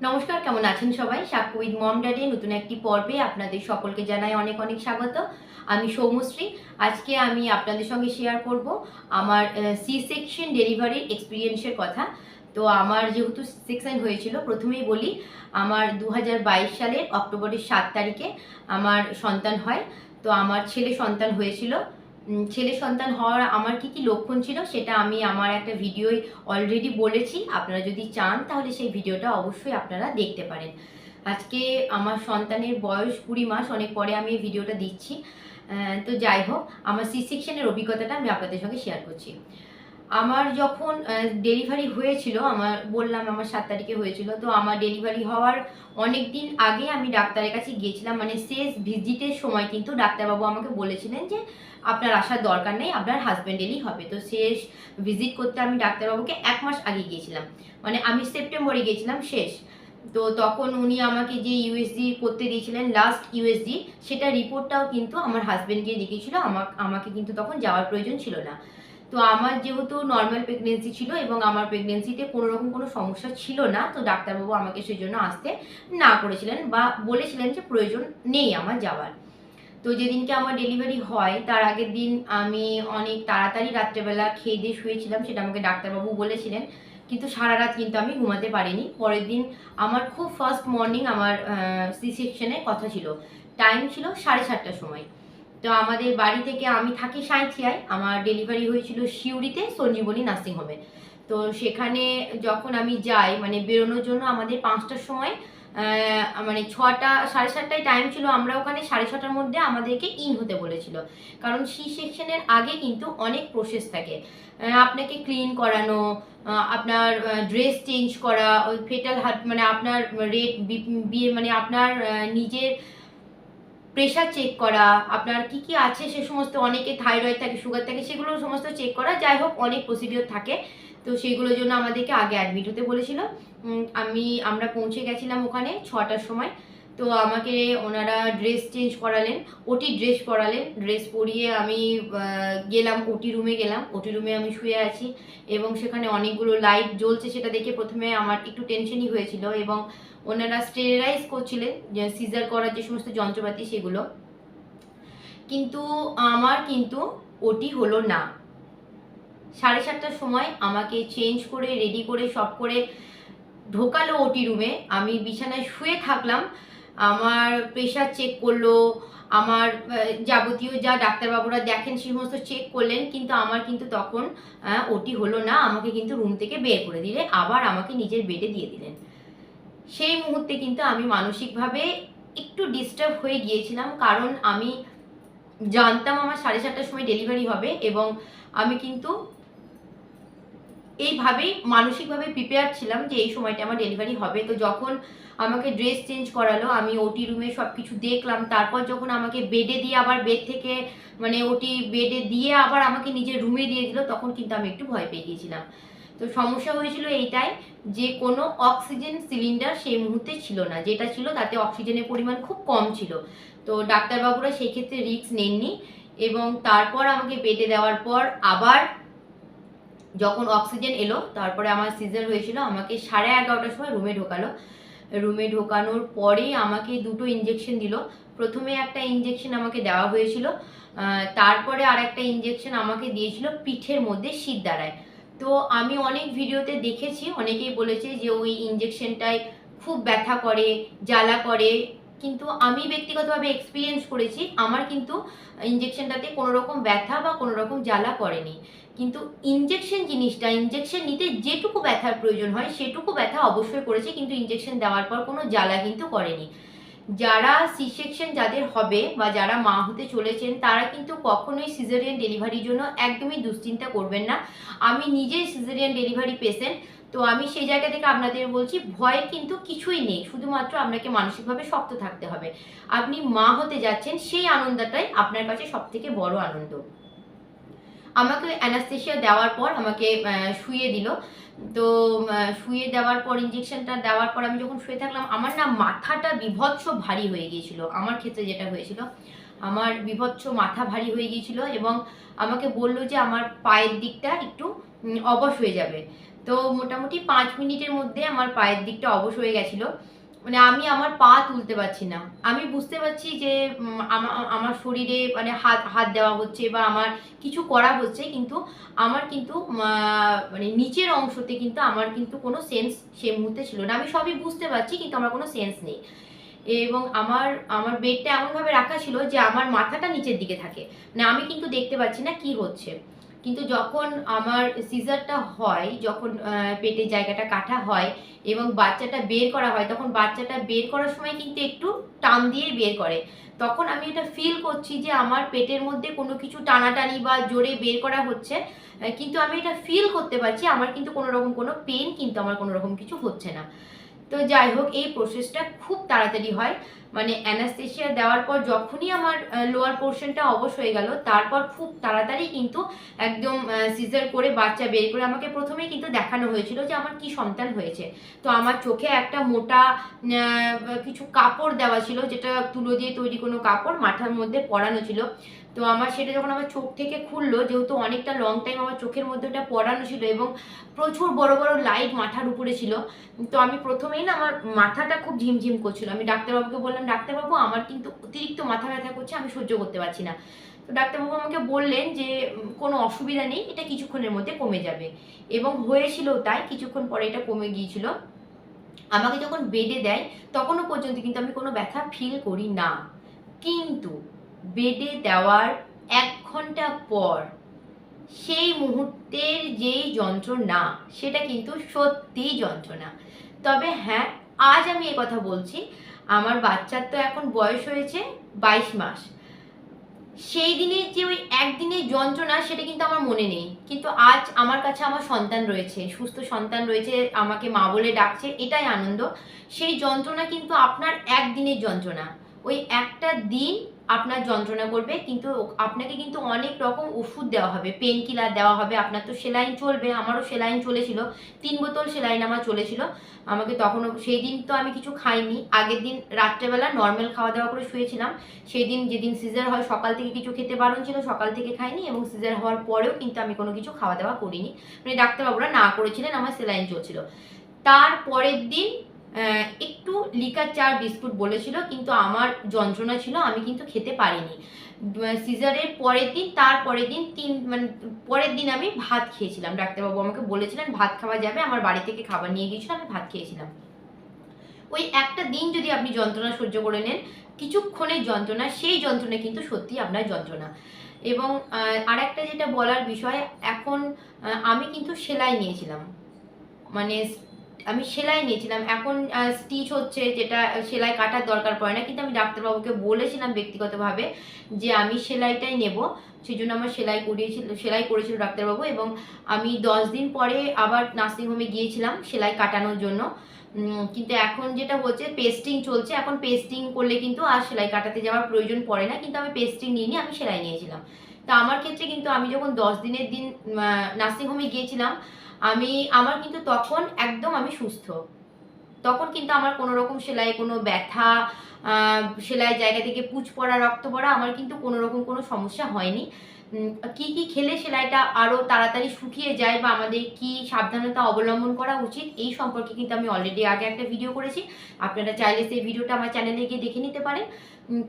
নমস্কার, কেমন আছেন সবাই? সাক্ষ্য উইথ মম ড্যাডি নতুন একটি পর্বে আপনাদের সকলকে জানাই অনেক অনেক স্বাগত। আমি সৌমশ্রী। আজকে আমি আপনাদের সঙ্গে শেয়ার করব আমার সি সেকশন ডেলিভারির এক্সপেরিয়েন্সের কথা। তো আমার যেহেতু সি সেকশন হয়েছিল, প্রথমেই বলি আমার ২০২২ সালের অক্টোবরের ৭ তারিখে আমার সন্তান হয়। তো আমার ছেলে সন্তান হয়েছিল। ছেলে সন্তান হওয়ার আমার কি লক্ষণ ছিল সেটা আমি আমার একটা ভিডিওয় অলরেডি বলেছি। আপনারা যদি চান তাহলে সেই ভিডিওটা অবশ্যই আপনারা দেখতে পারেন। আজকে আমার সন্তানের বয়স ২০ মাস, অনেক পরে আমি এই ভিডিওটা দিচ্ছি। তো যাই হোক, আমার সি সেকশনের অভিজ্ঞতাটা আমি আপনাদের সঙ্গে শেয়ার করছি। আমার যখন ডেলিভারি হয়েছিল, বললাম আমার ৭ তারিখে হয়েছিল। তো আমার ডেলিভারি হওয়ার অনেক দিন আগে আমি ডাক্তারের কাছে গিয়েছিলাম। মানে শেষ ভিজিটের সময় কিন্তু ডাক্তারবাবু আমাকে বলেছিলেন যে, "আপনার আসার দরকার নেই, আপনার হাসব্যান্ডেরই হবে।" তো শেষ ভিজিট করতে আমি ডাক্তারবাবুকে ১ মাস আগে গিয়েছিলাম। মানে আমি সেপ্টেম্বরে গিয়েছিলাম শেষ। তো তখন উনি আমাকে যে ইউএসজি করতে দিয়েছিলেন, লাস্ট ইউএসজি, সেটার রিপোর্টটাও কিন্তু আমার হাসব্যান্ড গিয়ে দেখিয়েছিল। আমাকে কিন্তু তখন যাওয়ার প্রয়োজন ছিল না। তো আমার যেহেতু নর্মাল প্রেগনেন্সি ছিল এবং আমার প্রেগনেন্সিতে কোনোরকম কোনো সমস্যা ছিল না, তো ডাক্তারবাবু আমাকে সেজন্য আসতে না করেছিলেন বা বলেছিলেন যে প্রয়োজন নেই আমার যাওয়ার। তো যেদিনকে আমার ডেলিভারি হয় তার আগের দিন আমি অনেক তাড়াতাড়ি রাত্রেবেলা খেয়ে দিয়ে শুয়েছিলাম, সেটা আমাকে ডাক্তারবাবু বলেছিলেন। কিন্তু সারা রাত কিন্তু আমি ঘুমাতে পারিনি। পরের দিন আমার খুব ফার্স্ট মর্নিং আমার সি সেকশনের কথা ছিল। টাইম ছিল 7:30টার সময়। তো আমাদের বাড়ি থেকে, আমি থাকি সাঁইথিয়ায়, আমার ডেলিভারি হয়েছিল সিউড়িতে সঞ্জীবনী নার্সিংহোমে। তো সেখানে যখন আমি যাই, মানে বেরোনোর জন্য আমাদের ৫টার সময়, মানে ৬টা ৭:৩০টায় টাইম ছিল, আমরা ওখানে ৬:৩০টার মধ্যে আমাদেরকে ইন হতে বলেছিল। কারণ সি সেকশনের আগে কিন্তু অনেক প্রসেস থাকে। আপনাকে ক্লিন করানো, আপনার ড্রেস চেঞ্জ করা, ওই ফেটাল হার্ট মানে আপনার রেট বিয়ে মানে আপনার নিজের প্রেশার চেক করা, আপনার কি আছে সে সমস্ত, অনেকে থাইরয়েড থাকে, সুগার থাকে, সেগুলো সমস্ত চেক করা। যাই হোক, অনেক প্রসিডিওর থাকে। তো সেইগুলোর জন্য আমাদেরকে আগে অ্যাডমিট হতে বলেছিল। আমরা পৌঁছে গেছিলাম ওখানে ৬টার সময়। তো আমাকে ওনারা ড্রেস চেঞ্জ করালেন, ওটি ড্রেস পরালেন। ড্রেস পরিয়ে আমি গেলাম ওটি রুমে গেলাম। ওটি রুমে আমি শুয়ে আছি এবং সেখানে অনেকগুলো লাইট জ্বলছে, সেটা দেখে প্রথমে আমার একটু টেনশনই হয়েছিল এবং ওনারা স্টেরিলাইজ করছিলেন, যে সিজার করার যে সমস্ত যন্ত্রপাতি সেগুলো। কিন্তু আমার কিন্তু ওটি হলো না। 7:30টার সময় আমাকে চেঞ্জ করে, রেডি করে, সব করে ঢোকালো ওটি রুমে। আমি বিছানায় শুয়ে থাকলাম। আমার প্রেশার চেক করলো, আমার যাবতীয় যা ডাক্তারবাবুরা দেখেন সে সমস্ত চেক করলেন। কিন্তু আমার কিন্তু তখন ওটি হলো না। আমাকে কিন্তু রুম থেকে বের করে দিলে, আবার আমাকে নিজের বেডে দিয়ে দিলেন। সেই মুহূর্তে কিন্তু আমি মানসিকভাবে একটু ডিস্টার্ব হয়ে গিয়েছিলাম। কারণ আমি জানতাম আমার 7:30টার সময় ডেলিভারি হবে এবং আমি কিন্তু এইভাবেই মানসিকভাবে প্রিপেয়ার ছিলাম যে এই সময়টা আমার ডেলিভারি হবে। তো যখন আমাকে ড্রেস চেঞ্জ করালো, আমি ওটি রুমে সব কিছু দেখলাম। তারপর যখন আমাকে বেডে দিয়ে, আবার বেড থেকে মানে ওটি বেডে দিয়ে আবার আমাকে নিজের রুমে দিয়ে দিল, তখন কিন্তু আমি একটু ভয় পেয়ে গিয়েছিলাম। তো সমস্যা হয়েছিল এইটাই যে কোনো অক্সিজেন সিলিন্ডার সেই মুহূর্তে ছিল না। যেটা ছিল তাতে অক্সিজেনের পরিমাণ খুব কম ছিল। তো ডাক্তারবাবুরা সেই ক্ষেত্রে রিস্ক নেননি এবং তারপর আমাকে বেডে দেওয়ার পর আবার যখন অক্সিজেন এলো, তারপরে আমার সিজার হয়েছিল। আমাকে 11:30টার সময় রুমে ঢোকালো। রুমে ঢোকানোর পরেই আমাকে 2টো ইঞ্জেকশন দিল। প্রথমে একটা ইঞ্জেকশন আমাকে দেওয়া হয়েছিল, তারপরে আরেকটা ইঞ্জেকশন আমাকে দিয়েছিল পিঠের মধ্যে শিরদাঁড়ায়। তো আমি অনেক ভিডিওতে দেখেছি, অনেকেই বলেছে যে ওই ইঞ্জেকশনটায় খুব ব্যথা করে, জ্বালা করে। কিন্তু আমি ব্যক্তিগতভাবে এক্সপেরিয়েন্স করেছি, আমার কিন্তু ইঞ্জেকশনটাতে কোনো রকম ব্যথা বা কোনো রকম জ্বালা করেনি। কিন্তু ইঞ্জেকশন জিনিসটা, ইঞ্জেকশন নিতে যেটুকু ব্যথার প্রয়োজন হয় সেটুকু ব্যথা অবশ্যই করেছে, কিন্তু ইঞ্জেকশন দেওয়ার পর কোনো জ্বালা কিন্তু করেনি। যারা সি সেকশন যাদের হবে বা যারা মা হতে চলেছেন, তারা কিন্তু কখনোই সিজারিয়ান ডেলিভারির জন্য একদমই দুশ্চিন্তা করবেন না। আমি নিজেই সিজারিয়ান ডেলিভারি পেশেন্ট। তো আমি সেই জায়গা থেকে আপনাদের বলছি, ভয় কিন্তু কিছুই নেই। শুধুমাত্র আপনাকে মানসিকভাবে শক্ত থাকতে হবে। আপনি মা হতে যাচ্ছেন, সেই আনন্দটাই আপনার কাছে সবথেকে বড় আনন্দ। আমাকে অ্যানাস্থেসিয়া দেওয়ার পর আমাকে শুইয়ে দিল। তো শুইয়ে দেওয়ার পর, ইঞ্জেকশনটা দেওয়ার পর আমি যখন শুয়ে থাকলাম, আমার না মাথাটা বীভৎস ভারী হয়ে গিয়েছিল। আমার ক্ষেত্রে যেটা হয়েছিল, আমার বীভৎস মাথা ভারী হয়ে গিয়েছিল এবং আমাকে বলল যে আমার পায়ের দিকটা একটু অবশ হয়ে যাবে। তো মোটামুটি 5 মিনিটের মধ্যে আমার পায়ের দিকটা অবশ হয়ে গেছিলো। মানে আমি আমার পা তুলতে পারছি না। আমি বুঝতে পারছি যে আমার শরীরে মানে হাত হাত দেওয়া হচ্ছে বা আমার কিছু করা হচ্ছে, কিন্তু আমার কিন্তু মানে নিচের অংশতে কিন্তু আমার কিন্তু কোনো সেন্স সে মুহূর্তে ছিল না। আমি সবই বুঝতে পারছি, কিন্তু আমার কোনো সেন্স নেই। এবং আমার আমার বেডটা এমনভাবে রাখা ছিল যে আমার মাথাটা নিচের দিকে থাকে। মানে আমি কিন্তু দেখতে পাচ্ছি না কি হচ্ছে। কিন্তু যখন আমার সিজারটা হয়, যখন পেটের জায়গাটা কাটা হয় এবং বাচ্চাটা বের করা হয়, তখন বাচ্চাটা বের করার সময় কিন্তু একটু টান দিয়ে বের করে। তখন আমি এটা ফিল করছি যে আমার পেটের মধ্যে কোনো কিছু টানাটানি বা জোরে বের করা হচ্ছে। কিন্তু আমি এটা ফিল করতে পারছি আমার কিন্তু কোনো রকম কোনো পেন কিন্তু আমার কোনো রকম কিছু হচ্ছে না। তো যাই হোক, এই প্রসেসটা খুব তাড়াতাড়ি হয়। মানে অ্যানাস্থেসিয়া দেওয়ার পর যখনই আমার লোয়ার পোর্শনটা অবশ হয়ে গেল, তারপর খুব তাড়াতাড়ি কিন্তু একদম সিজার করে বাচ্চা বের করে আমাকে প্রথমেই কিন্তু দেখানো হয়েছিল যে আমার কি সন্তান হয়েছে। তো আমার চোখে একটা মোটা কিছু কাপড় দেওয়া ছিল, যেটা তুলো দিয়ে তৈরি কোনো কাপড় মাথার মধ্যে পরানো ছিল। তো আমার সেটা যখন আমার চোখ থেকে খুললো, যেহেতু অনেকটা লং টাইম আমার চোখের মধ্যে ওটা পরানো ছিল এবং প্রচুর বড় বড় লাইট মাথার উপরে ছিল, তো আমি প্রথমেই না আমার মাথাটা খুব ঝিমঝিম করছিল। আমি ডাক্তারবাবুকে বললাম, ডাক্তারবাবু আমার কিন্তু অতিরিক্ত মাথা ব্যথা করছে, আমি সহ্য করতে পারছি না। তো ডাক্তারবাবু আমাকে বললেন যে কোনো অসুবিধা নেই, এটা কিছুক্ষণের মধ্যে কমে যাবে। এবং হয়েছিল তাই, কিছুক্ষণ পরে এটা কমে গিয়েছিল। আমাকে যখন বেডে দেয় তখনও পর্যন্ত কিন্তু আমি কোনো ব্যথা ফিল করি না। কিন্তু বেডে দেওয়ার 1 ঘন্টা পর সেই মুহূর্তের যেই যন্ত্রণা, সেটা কিন্তু সত্যিই যন্ত্রণা। তবে হ্যাঁ, আজ আমি এ কথা বলছি, আমার বাচ্চার তো এখন বয়স হয়েছে 22 মাস। সেই দিনে যে ওই একদিনের যন্ত্রণা, সেটা কিন্তু আমার মনে নেই। কিন্তু আজ আমার কাছে আমার সন্তান রয়েছে, সুস্থ সন্তান রয়েছে, আমাকে মা বলে ডাকছে, এটাই আনন্দ। সেই যন্ত্রণা কিন্তু আপনার একদিনের যন্ত্রণা। ওই একটা দিন আপনার যন্ত্রণা করবে, কিন্তু আপনাকে কিন্তু অনেক রকম ওষুধ দেওয়া হবে, পেন কিলার দেওয়া হবে, আপনার তো সেলাইন চলবে, আমারও সেলাইন চলেছিল, 3 বোতল সেলাইন আমার চলেছিল। আমাকে তখনও, সেই দিন তো আমি কিছু খাইনি, আগের দিন রাত্রেবেলা নর্মাল খাওয়া দাওয়া করে শুয়েছিলাম। সেই দিন, যেদিন সিজার হয়, সকাল থেকে কিছু খেতে বারণ ছিল, সকাল থেকে খাইনি, এবং সিজার হওয়ার পরেও কিন্তু আমি কোনো কিছু খাওয়া দাওয়া করিনি। মানে ডাক্তারবাবুরা না করেছিলেন, আমার সেলাইন চলছিল। তার পরের দিন একটু লিকার চা বিস্কুট বলেছিল, কিন্তু আমার যন্ত্রণা ছিল, আমি কিন্তু খেতে পারিনি। সিজারের পরের দিন, তার পরের দিন মানে পরের দিন আমি ভাত খেয়েছিলাম। ডাক্তারবাবু আমাকে বলেছিলেন ভাত খাওয়া যাবে, আমার বাড়ি থেকে খাবার নিয়ে গিয়েছিল, আমি ভাত খেয়েছিলাম। ওই একটা দিন যদি আপনি যন্ত্রণা সহ্য করে নেন, কিছুক্ষণের যন্ত্রণা, সেই যন্ত্রণা কিন্তু সত্যি আপনার যন্ত্রণা। এবং আর একটা যেটা বলার বিষয়, এখন আমি কিন্তু সেলাই নিয়েছিলাম, মানে আমি সেলাই নিয়েছিলাম, এখন স্টিচ হচ্ছে, যেটা সেলাই কাটার দরকার পড়ে না, কিন্তু আমি ডাক্তারবাবুকে বলেছিলাম ব্যক্তিগতভাবে যে আমি সেলাইটাই নেব। সেই জন্য আমার সেলাই করেছিল ডাক্তারবাবু, এবং আমি 10 দিন পরে আবার নার্সিংহোমে গিয়েছিলাম সেলাই কাটানোর জন্য। কিন্তু এখন যেটা হচ্ছে, পেস্টিং চলছে, এখন পেস্টিং করলে কিন্তু আর সেলাই কাটাতে যাওয়ার প্রয়োজন পড়ে না, কিন্তু আমি পেস্টিং নিইনি, আমি সেলাই নিয়েছিলাম। তা আমার ক্ষেত্রে কিন্তু আমি যখন 10 দিনের দিন নার্সিংহোমে গিয়েছিলাম, আমার কিন্তু তখন একদম আমি সুস্থ। তখন কিন্তু আমার কোনো রকম সেলাই কোনো ব্যথা, সেলাইয়ের জায়গা থেকে পুঁজ পড়া, রক্ত পড়া, আমার কিন্তু কোনো রকম কোনো সমস্যা হয়নি। কি কি খেলে সেলাইটা আরও তাড়াতাড়ি শুকিয়ে যায় বা আমাদের কি সাবধানতা অবলম্বন করা উচিত, এই সম্পর্কে কিন্তু আমি অলরেডি আগে একটা ভিডিও করেছি। আপনারা চাইলে সেই ভিডিওটা আমার চ্যানেলে গিয়ে দেখে নিতে পারেন।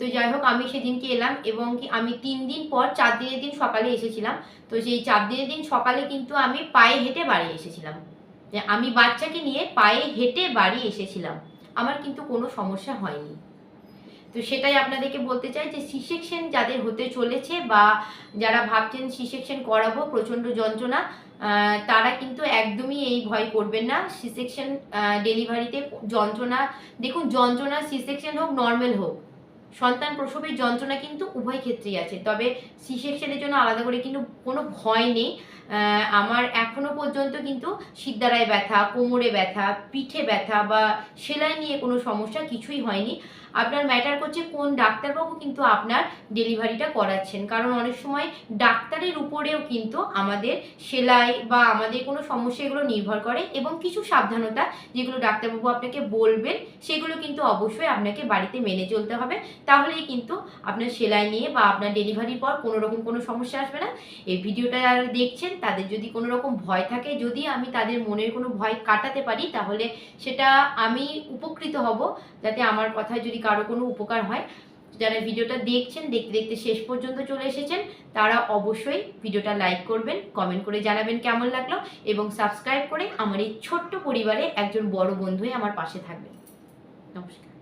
তো যাই হোক, আমি সেদিনকে এলাম, এবং কি আমি 3 দিন পর 4 দিনের দিন সকালে এসেছিলাম। তো সেই 4 দিনের দিন সকালে কিন্তু আমি পায়ে হেঁটে বাড়ি এসেছিলাম। আমি বাচ্চাকে নিয়ে পায়ে হেঁটে বাড়ি এসেছিলাম, আমার কিন্তু কোনো সমস্যা হয়নি। তো সেটাই আপনাদেরকে বলতে চাই যে সি সেকশন যাদের হতে চলেছে বা যারা ভাবছেন সি সেকশন করাবো, প্রচণ্ড যন্ত্রণা, তারা কিন্তু একদমই এই ভয় করবেন না। সি সেকশন ডেলিভারিতে যন্ত্রণা, দেখুন যন্ত্রণা সি সেকশন হোক নর্মাল হোক, সন্তান প্রসবের যন্ত্রণা কিন্তু উভয় ক্ষেত্রেই আছে। তবে সি সেকশনের জন্য আলাদা করে কিন্তু কোনো ভয় নেই। আমার এখনো পর্যন্ত কিন্তু শিরদাঁড়ায় ব্যথা, কোমরে ব্যথা, পিঠে ব্যথা বা সেলাই নিয়ে কোনো সমস্যা কিছুই হয়নি। আপনার ম্যাটার করছে কোন ডাক্তারবাবু কিন্তু আপনার ডেলিভারিটা করাচ্ছেন, কারণ অনেক সময় ডাক্তারের উপরেও কিন্তু আমাদের সেলাই বা আমাদের কোনো সমস্যা এগুলো নির্ভর করে, এবং কিছু সাবধানতা যেগুলো ডাক্তারবাবু আপনাকে বলবেন, সেগুলো কিন্তু অবশ্যই আপনাকে বাড়িতে মেনে চলতে হবে, তাহলেই কিন্তু আপনার সেলাই নিয়ে বা আপনার ডেলিভারির পর কোনো রকম কোনো সমস্যা আসবে না। এই ভিডিওটা যারা দেখছেন তাদের যদি কোনো রকম ভয় থাকে, যদি আমি তাদের মনের কোনো ভয় কাটাতে পারি তাহলে সেটা আমি উপকৃত হব, যাতে আমার কথায় যদি কারো কোনো উপকার হয়। যারা ভিডিওটা দেখছেন, দেখতে দেখতে শেষ পর্যন্ত চলে এসেছেন, তারা অবশ্যই ভিডিওটা লাইক করবেন, কমেন্ট করে জানাবেন কেমন লাগলো এবং সাবস্ক্রাইব করে আমার এই ছোট্ট পরিবারে একজন বড় বন্ধু হয়ে আমার পাশে থাকবেন। নমস্কার।